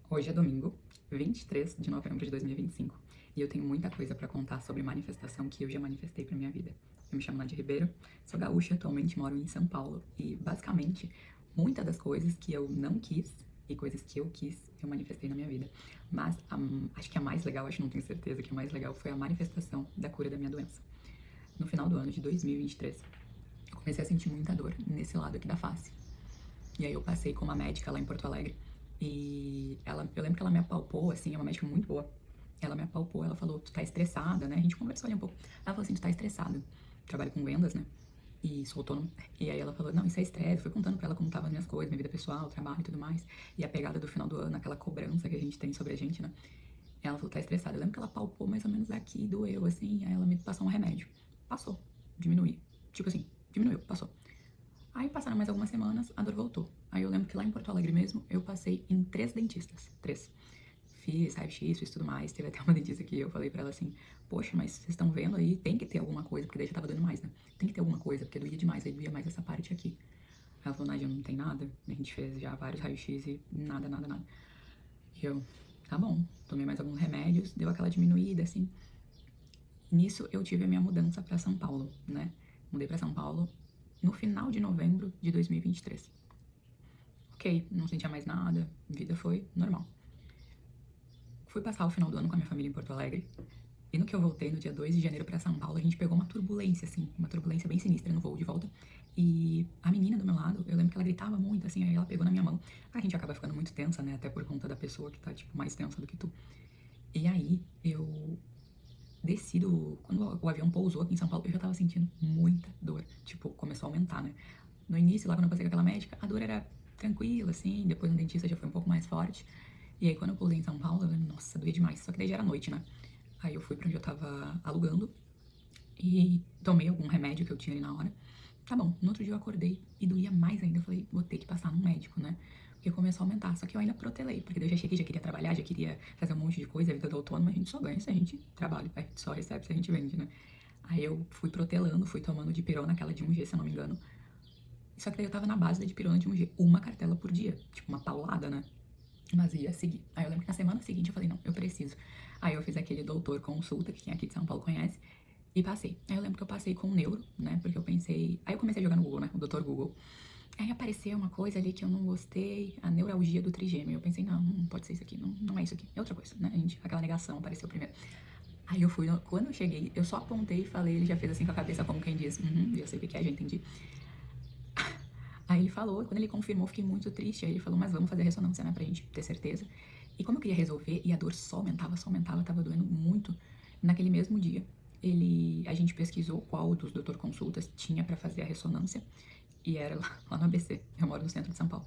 Hoje é domingo, 23 de novembro de 2025, e eu tenho muita coisa pra contar sobre manifestação que eu já manifestei pra minha vida. Eu me chamo Nadia Ribeiro, sou gaúcha, atualmente moro em São Paulo, e basicamente, muitas das coisas que eu não quis e coisas que eu quis, eu manifestei na minha vida. Mas acho que a mais legal, acho que não tenho certeza que a mais legal foi a manifestação da cura da minha doença. No final do ano de 2023, eu comecei a sentir muita dor nesse lado aqui da face. E aí eu passei com uma médica lá em Porto Alegre. E eu lembro que ela me apalpou, assim, é uma médica muito boa. Ela me apalpou, ela falou, tu tá estressada, né? A gente conversou ali um pouco. Ela falou assim, tu tá estressada. Trabalho com vendas, né? E sou autônoma. E aí ela falou, não, isso é estresse. Fui contando pra ela como tava as minhas coisas, minha vida pessoal, trabalho e tudo mais. E a pegada do final do ano, aquela cobrança que a gente tem sobre a gente, né? Ela falou, tá estressada. Eu lembro que ela palpou mais ou menos aqui, doeu, assim. Aí ela me passou um remédio. Passou. Diminuí. Tipo assim, diminuiu, passou. Aí passaram mais algumas semanas, a dor voltou. Aí eu lembro que lá em Porto Alegre mesmo, eu passei em 3 dentistas. 3. Fiz raio-x, fiz tudo mais. Teve até uma dentista que eu falei pra ela assim, poxa, mas vocês estão vendo aí, tem que ter alguma coisa, porque daí já tava doendo mais, né? Tem que ter alguma coisa, porque doía demais, aí doía mais essa parte aqui. Ela falou, Nádia, não tem nada. A gente fez já vários raio-x e nada, nada, nada. E eu, tá bom. Tomei mais alguns remédios, deu aquela diminuída, assim. Nisso eu tive a minha mudança pra São Paulo, né? Mudei pra São Paulo no final de novembro de 2023. Ok, não sentia mais nada, vida foi normal. Fui passar o final do ano com a minha família em Porto Alegre. E no que eu voltei, no dia 2 de janeiro pra São Paulo, a gente pegou uma turbulência, assim, uma turbulência bem sinistra no voo de volta. E a menina do meu lado, eu lembro que ela gritava muito, assim, aí ela pegou na minha mão. A gente acaba ficando muito tensa, né, até por conta da pessoa que tá, tipo, mais tensa do que tu. E aí, eu desci do... Quando o avião pousou aqui em São Paulo, eu já tava sentindo muita dor. Tipo, começou a aumentar, né. No início, lá quando eu passei com aquela médica, a dor era tranquila, assim, depois no dentista já foi um pouco mais forte. E aí quando eu pousei em São Paulo, eu falei, nossa, doía demais. Só que daí já era noite, né? Aí eu fui pra onde eu tava alugando e tomei algum remédio que eu tinha ali na hora. Tá bom, no outro dia eu acordei e doía mais ainda. Eu falei, vou ter que passar num médico, né? Porque começou a aumentar. Só que eu ainda protelei, porque daí eu já cheguei, já queria trabalhar, já queria fazer um monte de coisa. A vida do autônomo a gente só ganha se a gente trabalha, a gente só recebe se a gente vende, né? Aí eu fui protelando, fui tomando dipirona, aquela de 1G, se eu não me engano. Só que daí eu tava na base da dipirona de 1G, uma cartela por dia. Tipo, uma paulada, né? Mas ia seguir. Aí eu lembro que na semana seguinte eu falei, não, eu preciso. Aí eu fiz aquele doutor consulta, que quem aqui de São Paulo conhece, e passei. Aí eu lembro que eu passei com o neuro, né? Porque eu pensei. Aí eu comecei a jogar no Google, né? O doutor Google. Aí apareceu uma coisa ali que eu não gostei, a neuralgia do trigêmeo. Eu pensei, não, não pode ser isso aqui, não, não é isso aqui. É outra coisa, né? A gente, aquela negação apareceu primeiro. Aí eu fui, quando eu cheguei, eu só apontei e falei, ele já fez assim com a cabeça, como quem diz, já sei o que é, já entendi. Aí ele falou, quando ele confirmou, eu fiquei muito triste. Aí ele falou, mas vamos fazer a ressonância, né, pra gente ter certeza. E como eu queria resolver, e a dor só aumentava, tava doendo muito, naquele mesmo dia, a gente pesquisou qual dos doutor consultas tinha pra fazer a ressonância, e era lá no ABC, eu moro no centro de São Paulo.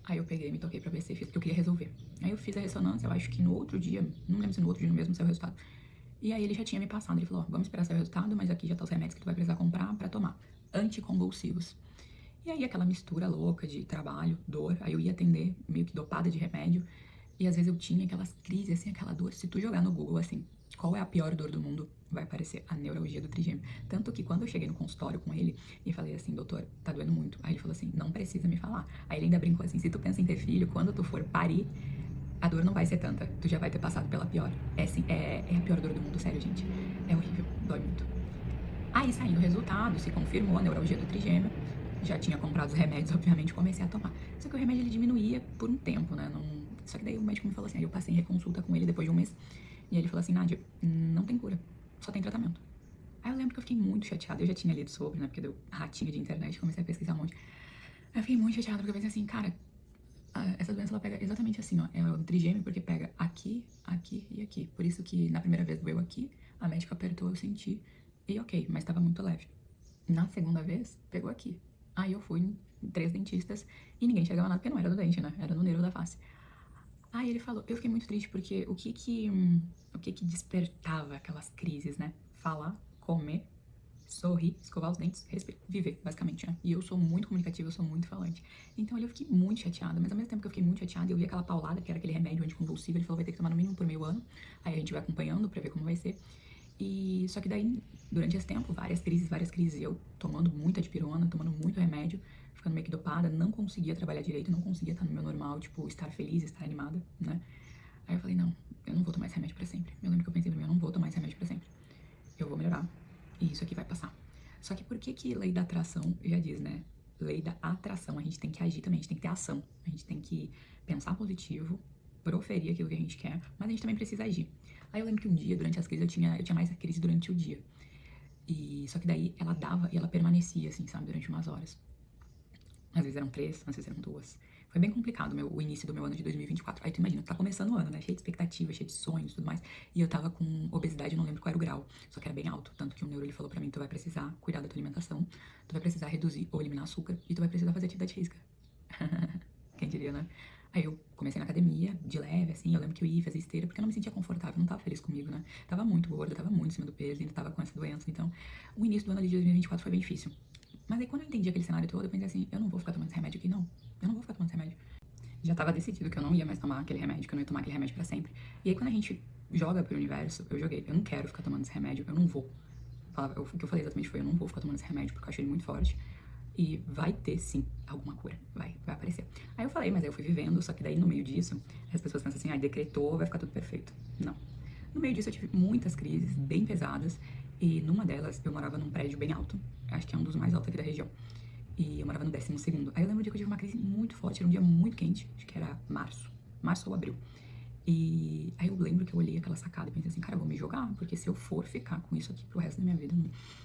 Aí eu peguei, me toquei pra ABC, fiz porque eu queria resolver. Aí eu fiz a ressonância, eu acho que no outro dia, não lembro se no outro dia mesmo saiu o resultado. E aí ele já tinha me passado, ele falou, ó, vamos esperar sair o resultado, mas aqui já tá os remédios que tu vai precisar comprar pra tomar. Anticonvulsivos. E aí aquela mistura louca de trabalho, dor, aí eu ia atender meio que dopada de remédio, e às vezes eu tinha aquelas crises, assim, aquela dor. Se tu jogar no Google, assim, qual é a pior dor do mundo, vai aparecer a neuralgia do trigêmeo. Tanto que quando eu cheguei no consultório com ele e falei assim, doutor, tá doendo muito. Aí ele falou assim, não precisa me falar. Aí ele ainda brincou assim, se tu pensa em ter filho, quando tu for parir, a dor não vai ser tanta, tu já vai ter passado pela pior. É, assim, é a pior dor do mundo, sério, gente. É horrível, dói muito. Aí saindo o resultado, se confirmou a neuralgia do trigêmeo. Já tinha comprado os remédios, obviamente, comecei a tomar. Só que o remédio ele diminuía por um tempo, né? Não... Só que daí o médico me falou assim, aí eu passei em reconsulta com ele depois de um mês. E ele falou assim, Nádia, não tem cura, só tem tratamento. Aí eu lembro que eu fiquei muito chateada, eu já tinha lido sobre, né? Porque deu ratinho de internet, comecei a pesquisar um monte. Aí eu fiquei muito chateada, porque eu pensei assim, cara, essa doença ela pega exatamente assim, ó. É o trigêmeo porque pega aqui, aqui e aqui. Por isso que na primeira vez doeu aqui, a médica apertou, eu senti. E ok, mas tava muito leve. Na segunda vez, pegou aqui. Aí eu fui em 3 dentistas e ninguém chegava nada, porque não era do dente, né? Era no neuro da face. Aí ele falou, eu fiquei muito triste porque o que que despertava aquelas crises, né? Falar, comer, sorrir, escovar os dentes, respirar, viver, basicamente, né? E eu sou muito comunicativa, eu sou muito falante. Então ali eu fiquei muito chateada, mas ao mesmo tempo que eu fiquei muito chateada, eu vi aquela paulada, que era aquele remédio anticonvulsivo, ele falou, vai ter que tomar no mínimo por meio ano. Aí a gente vai acompanhando pra ver como vai ser. E só que daí, durante esse tempo, várias crises, eu tomando muita dipirona, tomando muito remédio, ficando meio que dopada, não conseguia trabalhar direito, não conseguia estar no meu normal, tipo, estar feliz, estar animada, né? Aí eu falei, não, eu não vou tomar esse remédio pra sempre. Eu lembro que eu pensei pra mim, eu não vou tomar esse remédio pra sempre. Eu vou melhorar e isso aqui vai passar. Só que por que lei da atração já diz, né? Lei da atração, a gente tem que agir também, a gente tem que ter ação. A gente tem que pensar positivo, proferir aquilo que a gente quer, mas a gente também precisa agir. Aí eu lembro que um dia, durante as crises, eu tinha mais crise durante o dia. E só que daí ela dava e ela permanecia, assim, sabe, durante umas horas. Às vezes eram 3, às vezes eram 2. Foi bem complicado o início do meu ano de 2024. Aí tu imagina, tá começando o ano, né? Cheio de expectativa, cheio de sonhos e tudo mais. E eu tava com obesidade, eu não lembro qual era o grau. Só que era bem alto. Tanto que o neuro ele falou pra mim, tu vai precisar cuidar da tua alimentação, tu vai precisar reduzir ou eliminar açúcar e tu vai precisar fazer atividade física. Quem diria, né? Aí eu comecei na academia, de leve, assim, eu lembro que eu ia fazer esteira, porque eu não me sentia confortável, não tava feliz comigo, né? Tava muito gorda, tava muito em cima do peso, ainda tava com essa doença, então o início do ano de 2024 foi bem difícil. Mas aí quando eu entendi aquele cenário todo, eu pensei assim, eu não vou ficar tomando esse remédio aqui, não. Eu não vou ficar tomando esse remédio. Já tava decidido que eu não ia mais tomar aquele remédio, que eu não ia tomar aquele remédio pra sempre. E aí quando a gente joga pro universo, eu joguei, eu não quero ficar tomando esse remédio, eu não vou. O que eu falei exatamente foi, eu não vou ficar tomando esse remédio, porque eu achei ele muito forte. E vai ter, sim, alguma cura. Vai aparecer. Aí eu falei, mas aí eu fui vivendo, só que daí no meio disso, as pessoas pensam assim, decretou, vai ficar tudo perfeito. Não. No meio disso eu tive muitas crises bem pesadas, e numa delas eu morava num prédio bem alto, acho que é um dos mais altos aqui da região. E eu morava no 12º. Aí eu lembro um dia que eu tive uma crise muito forte, era um dia muito quente, acho que era março ou abril. E aí eu lembro que eu olhei aquela sacada e pensei assim, cara, eu vou me jogar, porque se eu for ficar com isso aqui pro resto da minha vida,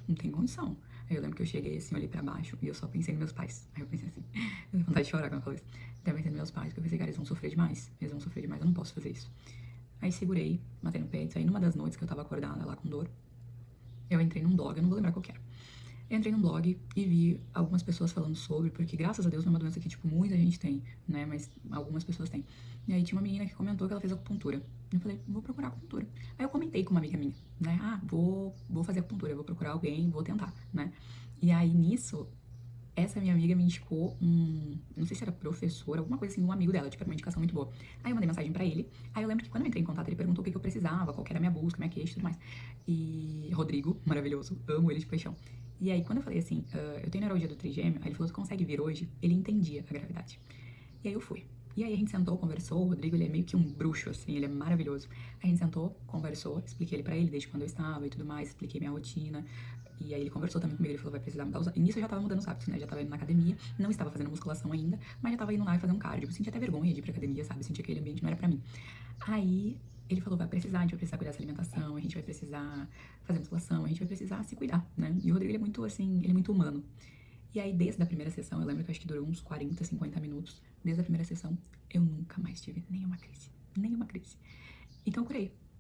não tem condição. Aí eu lembro que eu cheguei assim, olhei pra baixo e eu só pensei nos meus pais. Aí eu pensei assim, eu tenho vontade de chorar quando eu falo isso. Então eu pensei nos meus pais, porque eu pensei, cara, eles vão sofrer demais, eu não posso fazer isso. Aí segurei, matei no peito, aí numa das noites que eu tava acordada lá com dor, eu entrei num blog, eu não vou lembrar qual que era. Eu entrei num blog e vi algumas pessoas falando sobre, porque graças a Deus não é uma doença que, tipo, muita gente tem, né? Mas algumas pessoas têm. E aí tinha uma menina que comentou que ela fez acupuntura. Eu falei, vou procurar acupuntura. Aí eu comentei com uma amiga minha, né? Ah, vou fazer acupuntura, vou procurar alguém, vou tentar, né? E aí nisso, essa minha amiga me indicou não sei se era professor, alguma coisa assim, um amigo dela, tipo, era uma indicação muito boa. Aí eu mandei mensagem pra ele, aí eu lembro que quando eu entrei em contato, ele perguntou o que eu precisava, qual que era a minha busca, minha queixa e tudo mais. E Rodrigo, maravilhoso, amo ele de paixão. E aí quando eu falei assim, eu tenho neurologia do trigêmeo, aí ele falou, tu consegue vir hoje? Ele entendia a gravidade. E aí eu fui. E aí a gente sentou, conversou, o Rodrigo, ele é meio que um bruxo, assim, ele é maravilhoso. A gente sentou, conversou, expliquei ele pra ele, desde quando eu estava e tudo mais, expliquei minha rotina. E aí ele conversou também comigo, ele falou, vai precisar mudar os hábitos. E nisso eu já tava mudando os hábitos, né? Já tava indo na academia, não estava fazendo musculação ainda, mas já tava indo lá e fazer um cardio. Eu sentia até vergonha de ir pra academia, sabe? Eu sentia que aquele ambiente não era pra mim. Aí ele falou, vai precisar, a gente vai precisar cuidar dessa alimentação, a gente vai precisar fazer musculação, a gente vai precisar se cuidar, né? E o Rodrigo, ele é muito, assim, ele é muito humano. E aí, desde a primeira sessão, eu lembro que eu acho que durou uns 40, 50 minutos. Desde a primeira sessão, eu nunca mais tive nenhuma crise. Nenhuma crise. Então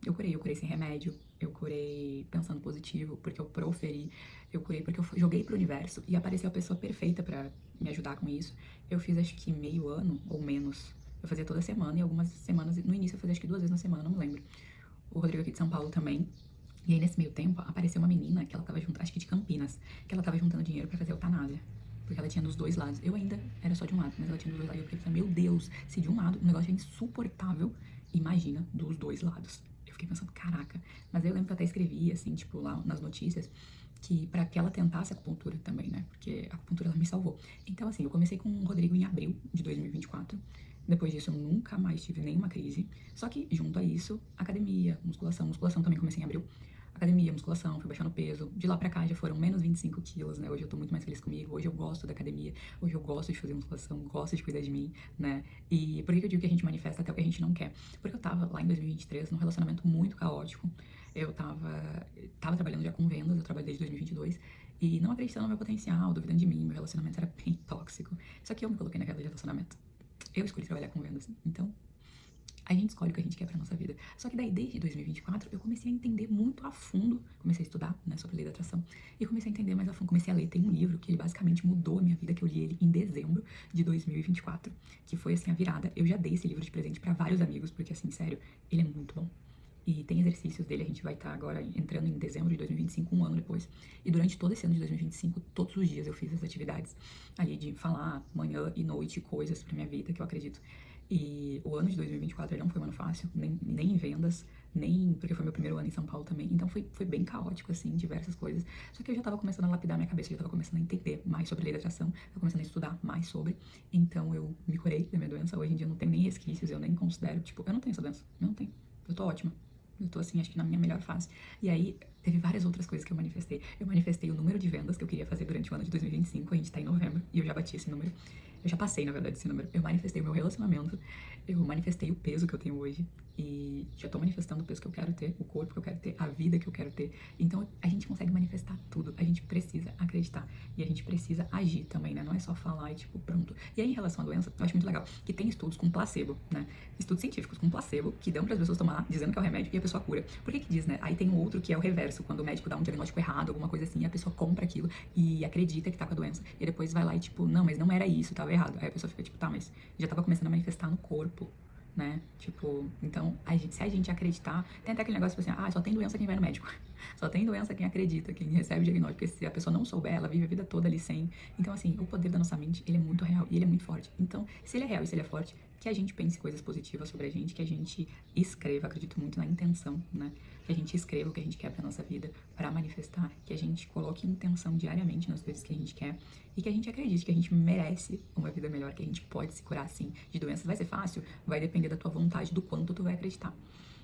eu curei sem remédio, eu curei pensando positivo, porque eu proferi, eu curei porque eu joguei pro universo e apareceu a pessoa perfeita pra me ajudar com isso. Eu fiz acho que meio ano ou menos. Eu fazia toda semana e algumas semanas, no início eu fazia acho que 2 vezes na semana, não lembro. O Rodrigo aqui de São Paulo também. E aí nesse meio tempo apareceu uma menina que ela tava juntando, acho que de Campinas, que ela tava juntando dinheiro pra fazer eutanásia. Porque ela tinha dos dois lados. Eu ainda era só de um lado, mas ela tinha dos dois lados. E eu fiquei pensando, meu Deus, se de um lado o negócio é insuportável, imagina dos dois lados. Eu fiquei pensando, caraca. Mas aí eu lembro que eu até escrevi, assim, tipo, lá nas notícias, que pra que ela tentasse a acupuntura também, né? Porque a acupuntura ela me salvou. Então, assim, eu comecei com o Rodrigo em abril de 2024. Depois disso, eu nunca mais tive nenhuma crise. Só que, junto a isso, academia, musculação. Musculação também comecei em abril. Academia, musculação, fui baixando peso. De lá pra cá já foram menos 25 quilos, né? Hoje eu tô muito mais feliz comigo. Hoje eu gosto da academia. Hoje eu gosto de fazer musculação, gosto de cuidar de mim, né? E por que eu digo que a gente manifesta até o que a gente não quer? Porque eu tava lá em 2023 num relacionamento muito caótico. Eu tava trabalhando já com vendas, eu trabalhei desde 2022. E não acreditando no meu potencial, duvidando de mim. Meu relacionamento era bem tóxico. Só que eu me coloquei naquela de relacionamento. Eu escolhi trabalhar com vendas. Então, a gente escolhe o que a gente quer pra nossa vida. Só que daí, desde 2024, eu comecei a entender muito a fundo, comecei a estudar, né, sobre lei da atração, e comecei a entender mais a fundo, comecei a ler, tem um livro que ele basicamente mudou a minha vida, que eu li ele em dezembro de 2024, que foi, assim, a virada. Eu já dei esse livro de presente pra vários amigos, porque, assim, sério, ele é muito bom. E tem exercícios dele, a gente vai estar agora entrando em dezembro de 2025, um ano depois. E durante todo esse ano de 2025, todos os dias eu fiz as atividades ali de falar manhã e noite coisas pra minha vida, que eu acredito E o ano de 2024 ele não foi um ano fácil, nem em vendas, nem porque foi meu primeiro ano em São Paulo também. Então foi bem caótico, assim, diversas coisas. Só que eu já tava começando a lapidar minha cabeça, eu já tava começando a entender mais sobre lei da atração, eu começando a estudar mais sobre. Então eu me curei da minha doença. Hoje em dia eu não tenho nem resquícios, eu nem considero, tipo, eu não tenho essa doença, eu não tenho. Eu tô ótima. Eu tô assim, acho que na minha melhor fase. E aí, teve várias outras coisas que eu manifestei. Eu manifestei o número de vendas que eu queria fazer durante o ano de 2025. A gente tá em novembro e eu já bati esse número. Eu já passei, na verdade, esse número. Eu manifestei o meu relacionamento. Eu manifestei o peso que eu tenho hoje. E já tô manifestando o peso que eu quero ter, o corpo que eu quero ter, a vida que eu quero ter. Então, a gente consegue manifestar tudo. A gente precisa acreditar. E a gente precisa agir também, né? Não é só falar e, tipo, pronto. E aí, em relação à doença, eu acho muito legal que tem estudos com placebo, né? Estudos científicos com placebo que dão para as pessoas tomar, dizendo que é o remédio e a pessoa cura. Por que diz, né? Aí tem um outro que é o reverso, quando o médico dá um diagnóstico errado, alguma coisa assim, e a pessoa compra aquilo e acredita que tá com a doença. E depois vai lá e, tipo, não, mas não era isso, tava errado. Aí a pessoa fica, tipo, tá, mas já tava começando a manifestar no corpo, né? Tipo, então, se a gente acreditar, tem até aquele negócio, tipo assim, só tem doença quem vai no médico. Só tem doença quem acredita, quem recebe o diagnóstico, porque se a pessoa não souber, ela vive a vida toda ali sem. Então, assim, o poder da nossa mente, ele é muito real e ele é muito forte. Então, se ele é real e se ele é forte, que a gente pense coisas positivas sobre a gente, que a gente escreva, acredito muito na intenção, né? Que a gente escreva o que a gente quer pra nossa vida, para manifestar, que a gente coloque intenção diariamente nas coisas que a gente quer e que a gente acredite que a gente merece uma vida melhor, que a gente pode se curar assim de doenças. Vai ser fácil? Vai depender da tua vontade, do quanto tu vai acreditar.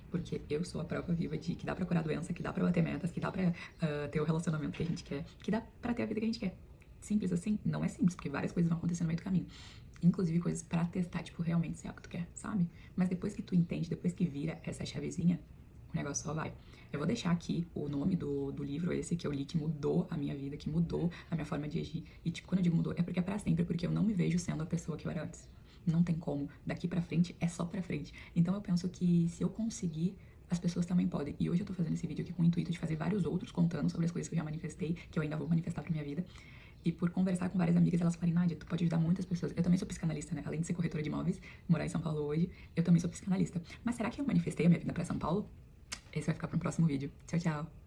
Porque eu sou a prova viva de que dá pra curar doença, que dá pra bater metas, que dá pra ter o relacionamento que a gente quer, que dá pra ter a vida que a gente quer. Simples assim? Não é simples, porque várias coisas vão acontecer no meio do caminho. Inclusive coisas pra testar, tipo, realmente se é o que tu quer, sabe? Mas depois que tu entende, depois que vira essa chavezinha, o negócio só vai. Eu vou deixar aqui o nome do livro esse que eu li, que mudou a minha vida, que mudou a minha forma de agir. E, tipo, quando eu digo mudou, é porque é pra sempre, porque eu não me vejo sendo a pessoa que eu era antes. Não tem como. Daqui pra frente é só pra frente. Então eu penso que se eu conseguir, as pessoas também podem. E hoje eu tô fazendo esse vídeo aqui com o intuito de fazer vários outros contando sobre as coisas que eu já manifestei, que eu ainda vou manifestar pra minha vida. E por conversar com várias amigas, elas falam, Nádia, tu pode ajudar muitas pessoas. Eu também sou psicanalista, né? Além de ser corretora de imóveis, morar em São Paulo hoje, eu também sou psicanalista. Mas será que eu manifestei a minha vida pra São Paulo? Esse vai ficar para um próximo vídeo. Tchau, tchau!